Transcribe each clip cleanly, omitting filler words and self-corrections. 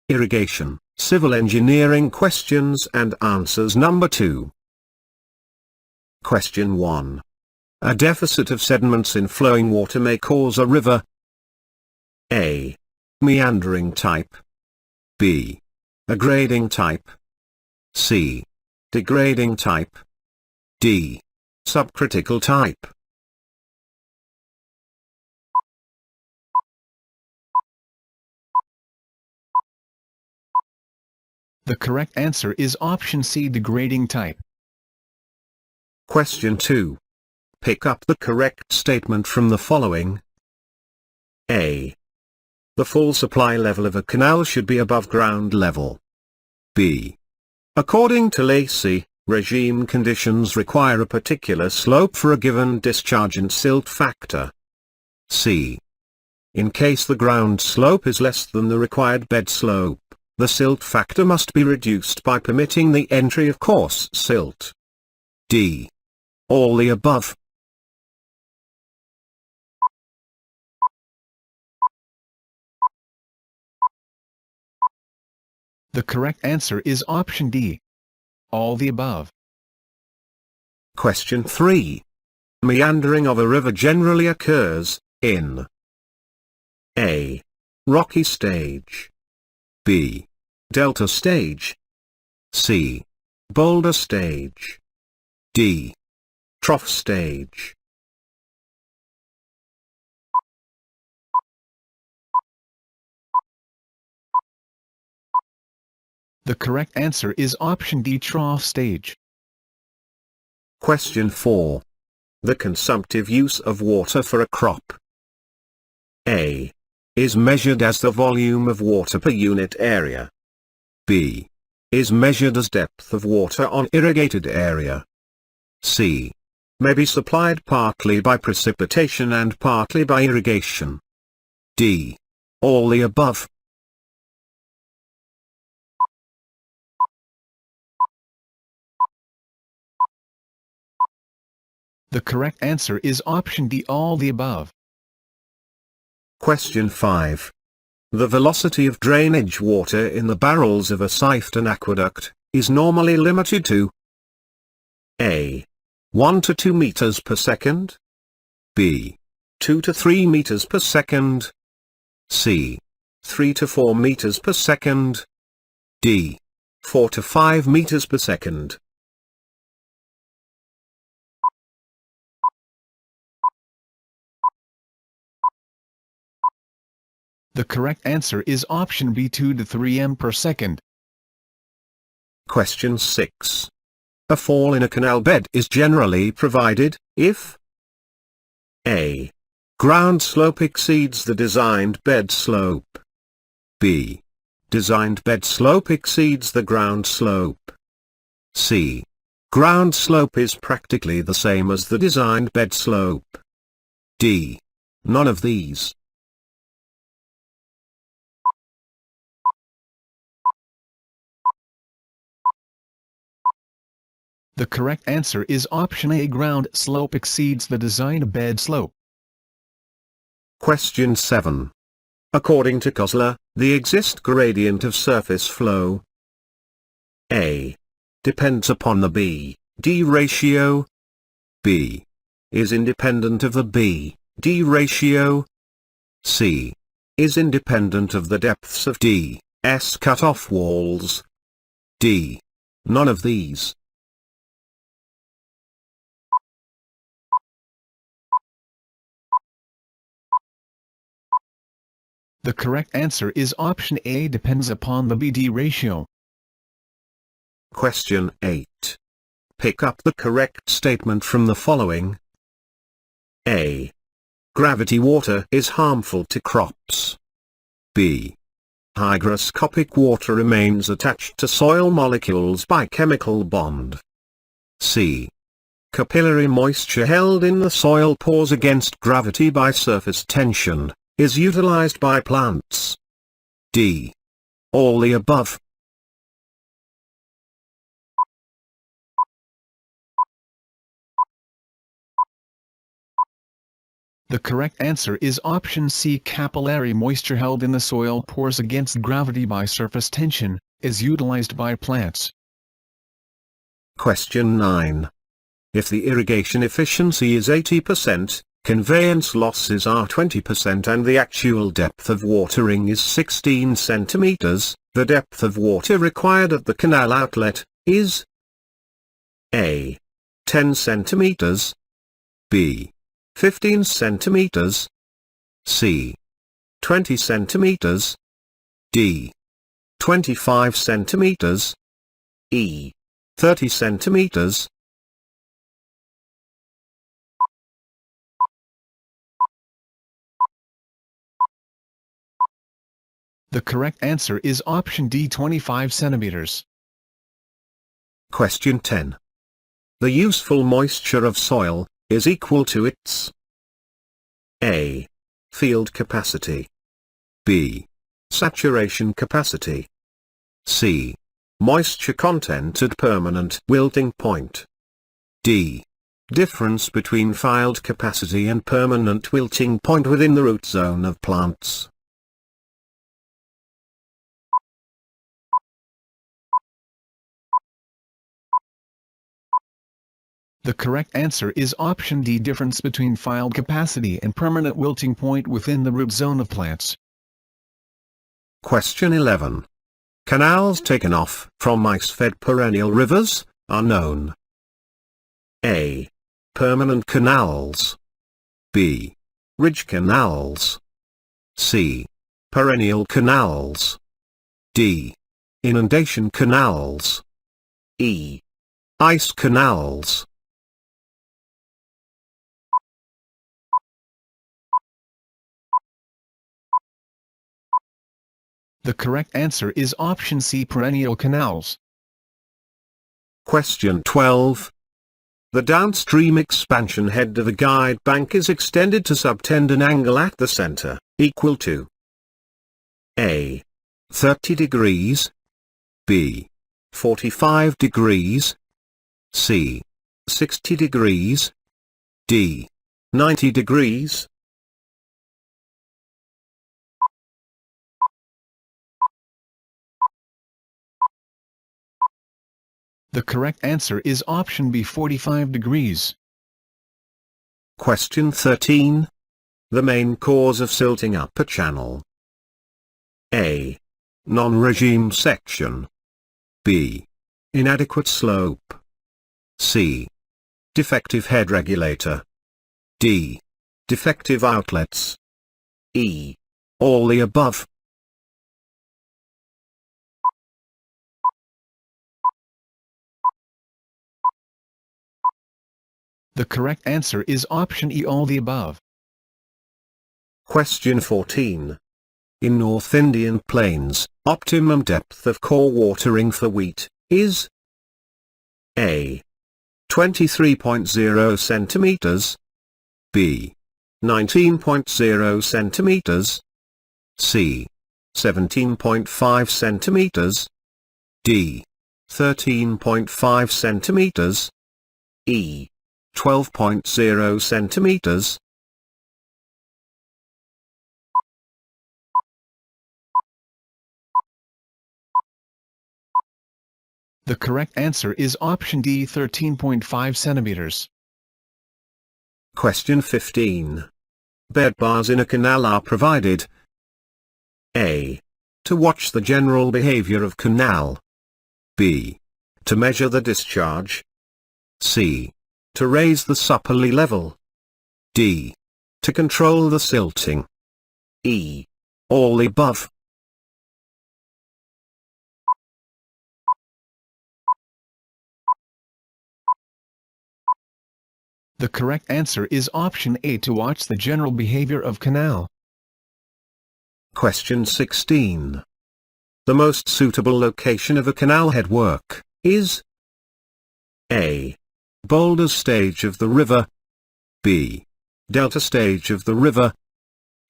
Irrigation, Civil Engineering Questions and Answers Number 2. Question 1. A deficit of sediments in flowing water may cause a river. A. Meandering type. B. A grading type. C. Degrading type. D. Subcritical type. The correct answer is option C, degrading type. Question 2. Pick up the correct statement from the following. A. The full supply level of a canal should be above ground level. B. According to Lacey, regime conditions require a particular slope for a given discharge and silt factor. C. In case the ground slope is less than the required bed slope, the silt factor must be reduced by permitting the entry of coarse silt. D. All the above. The correct answer is option D. All the above. Question 3. Meandering of a river generally occurs in A. Rocky stage. B. Delta stage. C. Boulder stage. D. Trough stage. The correct answer is option D, trough stage. Question 4. The consumptive use of water for a crop. A. Is measured as the volume of water per unit area. B. Is measured as depth of water on irrigated area. C. May be supplied partly by precipitation and partly by irrigation. D. All the above. The correct answer is option D, all the above. Question 5. The velocity of drainage water in the barrels of a syphon-aqueduct is normally limited to A. 1 to 2 meters per second. B. 2 to 3 meters per second. C. 3 to 4 meters per second. D. 4 to 5 meters per second. The correct answer is option B, 2 to 3 m per second. Question 6. A fall in a canal bed is generally provided if A. Ground slope exceeds the designed bed slope. B. Designed bed slope exceeds the ground slope. C. Ground slope is practically the same as the designed bed slope. D. None of these. The correct answer is option A, ground slope exceeds the designed bed slope. Question 7. According to Khosla, the exist gradient of surface flow A. Depends upon the B-D ratio. B. Is independent of the B-D ratio. C. Is independent of the depths of D-S cutoff walls. D. None of these. The correct answer is option A, depends upon the B-D ratio. Question 8. Pick up the correct statement from the following. A. Gravity water is harmful to crops. B. Hygroscopic water remains attached to soil molecules by chemical bond. C. Capillary moisture held in the soil pores against gravity by surface tension is utilized by plants. D. All the above. The correct answer is option C. Capillary moisture held in the soil pores against gravity by surface tension, is utilized by plants. Question 9. If the irrigation efficiency is 80%, conveyance losses are 20% and the actual depth of watering is 16 centimeters, the depth of water required at the canal outlet is A. 10 centimeters, B. 15 centimeters, C. 20 centimeters, D. 25 centimeters, E. 30 centimeters. The correct answer is option D. 25 centimeters. Question 10. The useful moisture of soil is equal to its A. Field capacity, B. Saturation capacity, C. Moisture content at permanent wilting point, D. Difference between field capacity and permanent wilting point within the root zone of plants. The correct answer is option D. Difference between field capacity and permanent wilting point within the root zone of plants. Question 11. Canals taken off from ice-fed perennial rivers are known. A. Permanent canals, B. Ridge canals, C. Perennial canals, D. Inundation canals, E. Ice canals. The correct answer is option C. Perennial canals. Question 12. The downstream expansion head of a guide bank is extended to subtend an angle at the center, equal to A. 30 degrees, B. 45 degrees, C. 60 degrees, D. 90 degrees. The correct answer is option B. 45 degrees. Question 13. The main cause of silting up a channel. A. Non-regime section, B. Inadequate slope, C. Defective head regulator, D. Defective outlets, E. All the above. The correct answer is option E. All the above. Question 14. In North Indian plains, optimum depth of core watering for wheat is A. 23.0 centimeters, B. 19.0 centimeters, C. 17.5 centimeters, D. 13.5 centimeters, E. 12.0 centimeters. The correct answer is option D. 13.5 centimeters. Question 15. Bed bars in a canal are provided A. To watch the general behavior of canal, B. To measure the discharge, C. To raise the suppley level, D. To control the silting, E. All the above. The correct answer is option A. To watch the general behavior of canal. Question 16. The most suitable location of a canal head work is A. Boulder stage of the river, B. Delta stage of the river,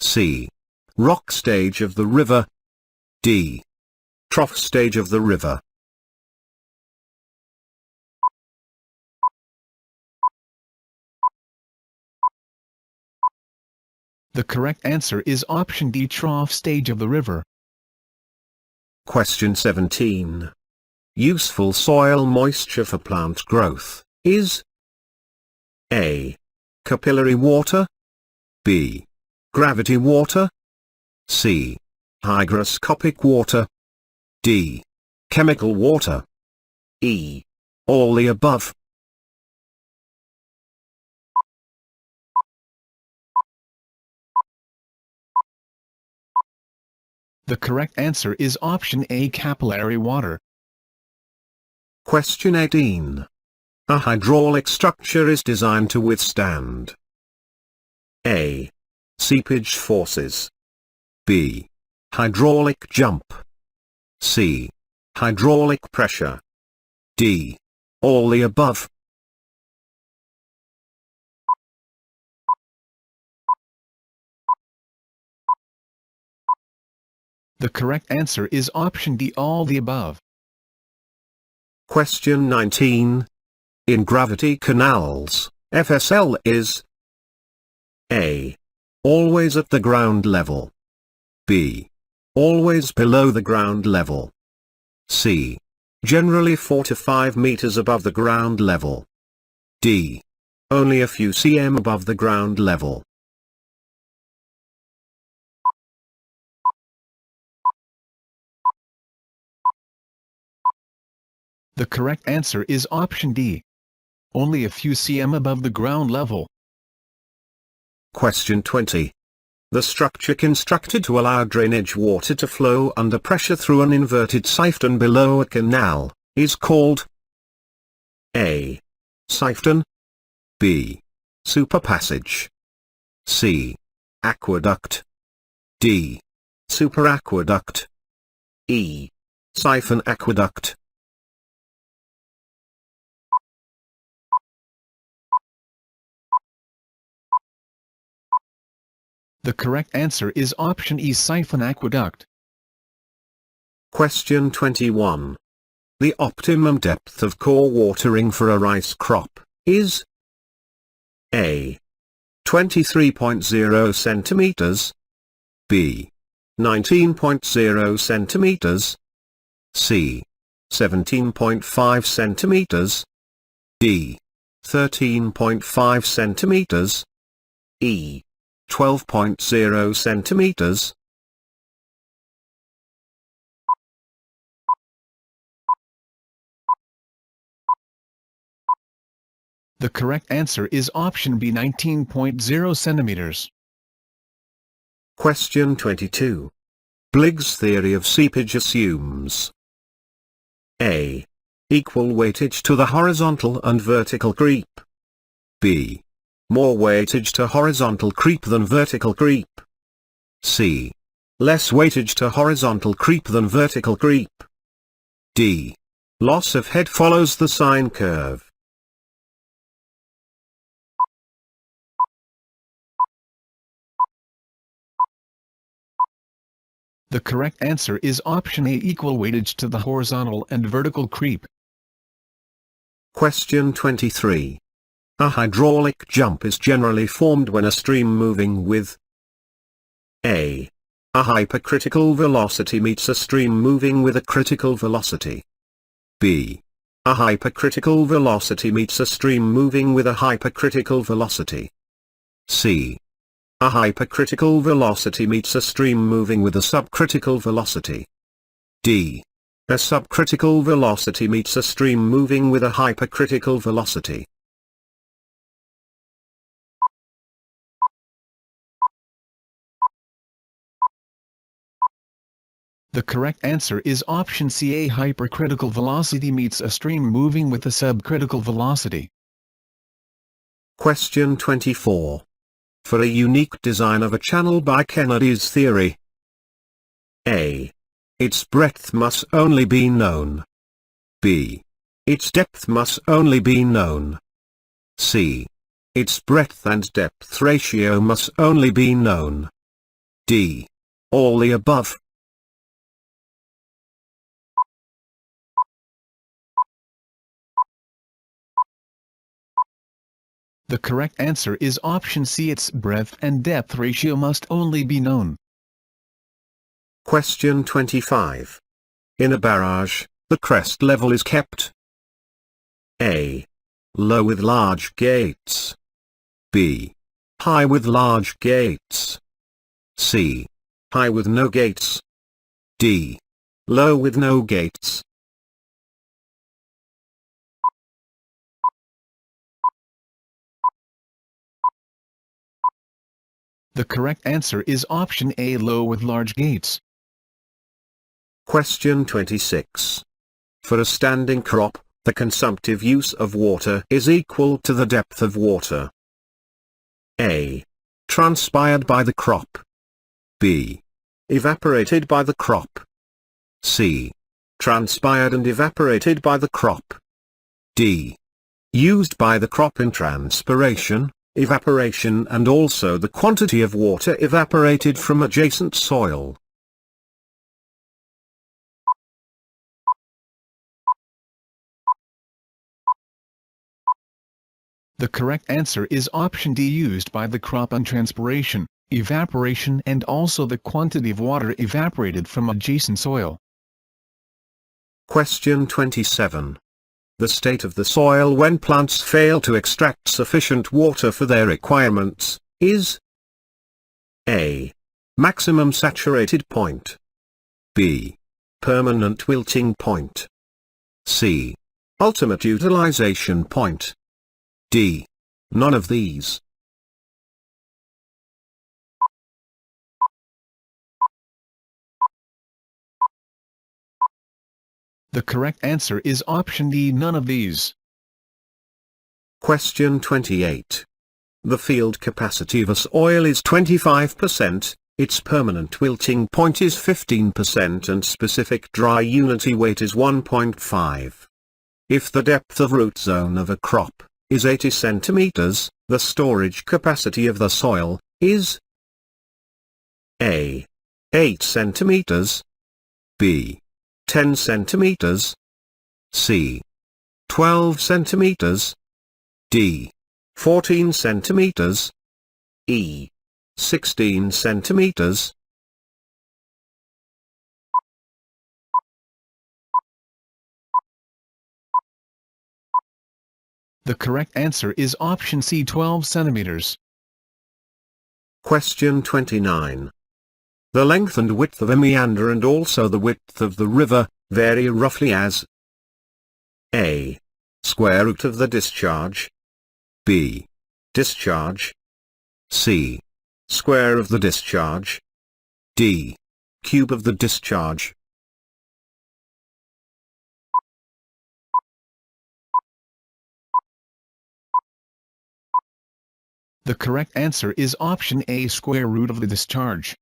C. Rock stage of the river, D. Trough stage of the river. The correct answer is option D, trough stage of the river. Question 17. Useful soil moisture for plant growth is A. Capillary water, B. Gravity water, C. Hygroscopic water, D. Chemical water, E. All the above. The correct answer is option A, capillary water. Question 18. A hydraulic structure is designed to withstand A. Seepage forces, B. Hydraulic jump, C. Hydraulic pressure, D. All the above. The correct answer is option D, all the above. Question 19. In gravity canals, F.S.L is A. Always at the ground level, B. Always below the ground level, C. Generally 4 to 5 meters above the ground level, D. Only a few cm above the ground level. The correct answer is option D, only a few cm above the ground level. Question 20. The structure constructed to allow drainage water to flow under pressure through an inverted siphon below a canal is called A. Siphon, B. Superpassage, C. Aqueduct, D. Superaqueduct, E. Syphon-aqueduct. The correct answer is option E, syphon-aqueduct. Question 21. The optimum depth of core watering for a rice crop is A. 23.0 centimeters, B. 19.0 centimeters, C. 17.5 centimeters, D. 13.5 centimeters, E. 12.0 centimeters. The correct answer is option B, 19.0 centimeters. Question 22. Bligh's theory of seepage assumes A. Equal weightage to the horizontal and vertical creep, B. More weightage to horizontal creep than vertical creep, C. Less weightage to horizontal creep than vertical creep, D. Loss of head follows the sine curve. The correct answer is option A, equal weightage to the horizontal and vertical creep. Question 23. A hydraulic jump is generally formed when a stream moving with A. A hypercritical velocity meets a stream moving with a critical velocity, B. A hypercritical velocity meets a stream moving with a hypercritical velocity, C. A hypercritical velocity meets a stream moving with a subcritical velocity, D. A subcritical velocity meets a stream moving with a hypercritical velocity. The correct answer is option C, a hypercritical velocity meets a stream moving with a subcritical velocity. Question 24. For a unique design of a channel by Kennedy's theory, A. Its breadth must only be known, B. Its depth must only be known, C. Its breadth and depth ratio must only be known, D. All the above. The correct answer is option C. Its breadth and depth ratio must only be known. Question 25. In a barrage, the crest level is kept A. Low with large gates. B. High with large gates. C. High with no gates. D. Low with no gates. The correct answer is option A. Low with large gates. Question 26. For a standing crop, the consumptive use of water is equal to the depth of water. A. Transpired by the crop. B. Evaporated by the crop. C. Transpired and evaporated by the crop. D. Used by the crop in transpiration, evaporation and also the quantity of water evaporated from adjacent soil. The correct answer is option D. Used by the crop on transpiration, evaporation and also the quantity of water evaporated from adjacent soil. Question 27. The state of the soil when plants fail to extract sufficient water for their requirements is A. Maximum saturated point. B. Permanent wilting point. C. Ultimate utilization point. D. None of these. The correct answer is option D. None of these. Question 28. The field capacity of a soil is 25%, its permanent wilting point is 15% and specific dry unity weight is 1.5. If the depth of root zone of a crop is 80 centimeters, the storage capacity of the soil is A. 8 centimeters. B. 10 centimeters. C. 12 centimeters. D. 14 centimeters. E. 16 centimeters. The correct answer is option C. 12 centimeters. Question 29. The length and width of a meander and also the width of the river vary roughly as A. Square root of the discharge. B. Discharge. C. Square of the discharge. D. Cube of the discharge. The correct answer is option A. Square root of the discharge.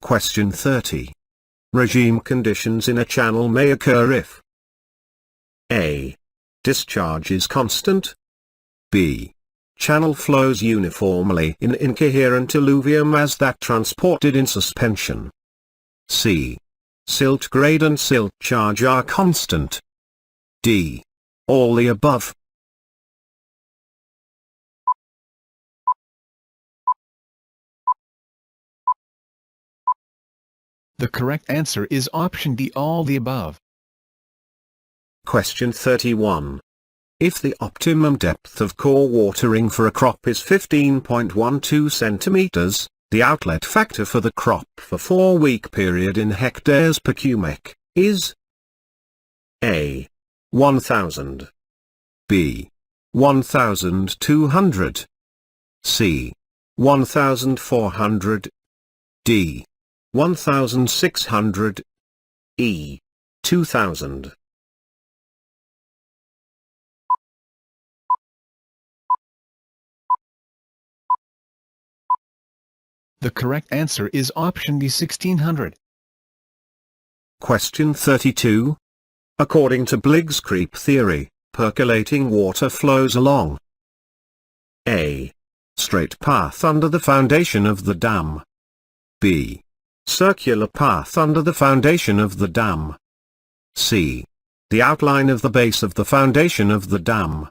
Question 30. Regime conditions in a channel may occur if A. Discharge is constant. B. Channel flows uniformly in incoherent alluvium as that transported in suspension. C. Silt grade and silt charge are constant. D. All the above. The correct answer is option D. All the above. Question 31. If the optimum depth of core watering for a crop is 15.12 centimeters, the outlet factor for the crop for 4-week period in hectares per cumec is A. 1000. B. 1200. C. 1400. D. 1600. E. 2000. The correct answer is option D. 1600. Question 32. According to Bligh's creep theory, percolating water flows along A. Straight path under the foundation of the dam. B. Circular path under the foundation of the dam. C. The outline of the base of the foundation of the dam.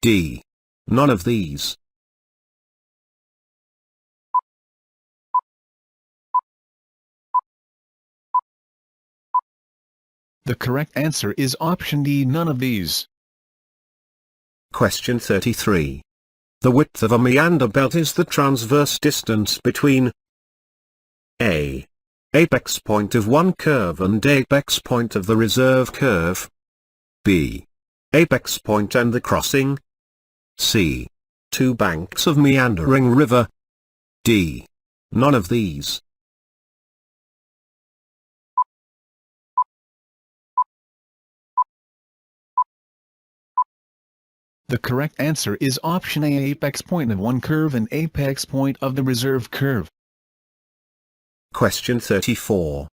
D. None of these. The correct answer is option D, none of these. Question 33. The width of a meander belt is the transverse distance between A. Apex point of one curve and apex point of the reserve curve. B. Apex point and the crossing. C. Two banks of meandering river. D. None of these. The correct answer is option A, apex point of one curve and apex point of the reserve curve. Question 34.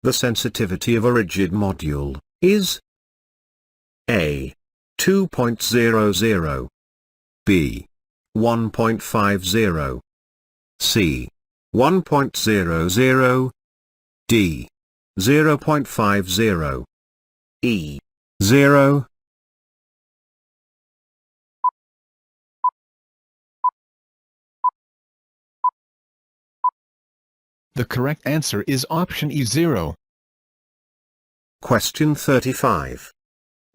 The sensitivity of a rigid module is A. 2.00 B. 1.50 C. 1.00 D. 0.50 E. 0. The correct answer is option E, 0. Question 35.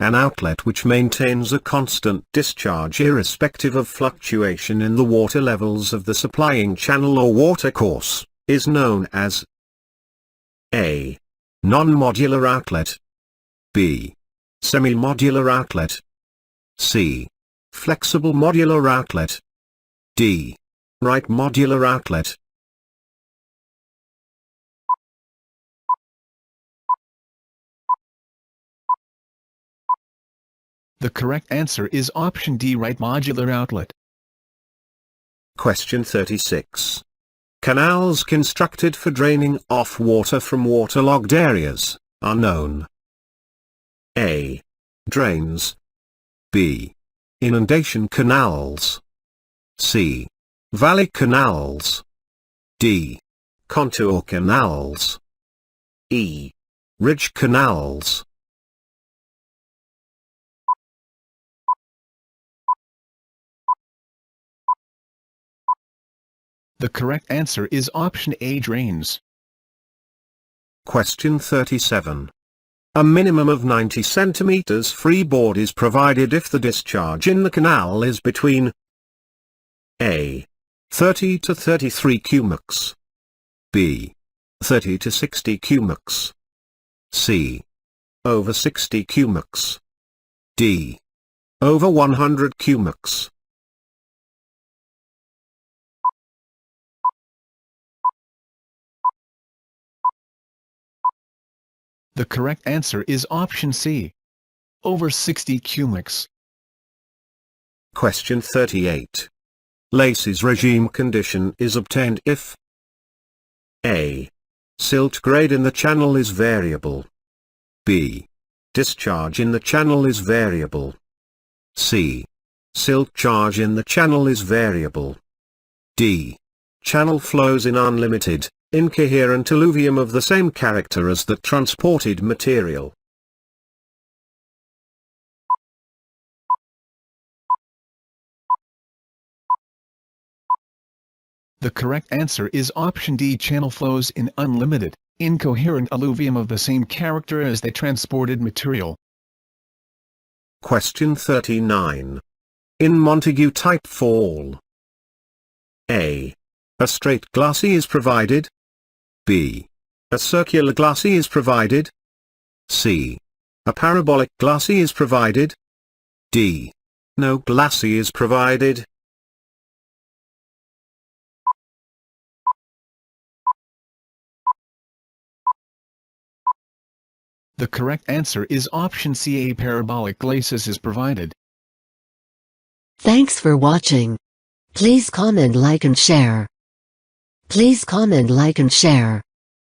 An outlet which maintains a constant discharge irrespective of fluctuation in the water levels of the supplying channel or watercourse, is known as A. Non-modular outlet. B. Semi-modular outlet. C. Flexible modular outlet. D. Right modular outlet. The correct answer is option D, right modular outlet. Question 36. Canals constructed for draining off water from waterlogged areas are known. A. Drains. B. Inundation canals. C. Valley canals. D. Contour canals. E. Ridge canals. The correct answer is option A, drains. Question 37. A minimum of 90 centimeters freeboard is provided if the discharge in the canal is between A. 30 to 33 cumecs. B. 30 to 60 cumecs. C. Over 60 cumecs. D. Over 100 cumecs. The correct answer is option C, over 60 cumecs. Question 38. Lacey's regime condition is obtained if A. Silt grade in the channel is variable. B. Discharge in the channel is variable. C. Silt charge in the channel is variable. D. Channel flows in unlimited, incoherent alluvium of the same character as the transported material. The correct answer is option D, channel flows in unlimited, incoherent alluvium of the same character as the transported material. Question 39. In Montague-type fall, A. A straight glacis is provided. B. A circular glacis is provided. C. A parabolic glacis is provided. D. No glacis is provided. The correct answer is option C, a parabolic glacis is provided. Thanks for watching. Please comment, like and share. Please comment, like and share.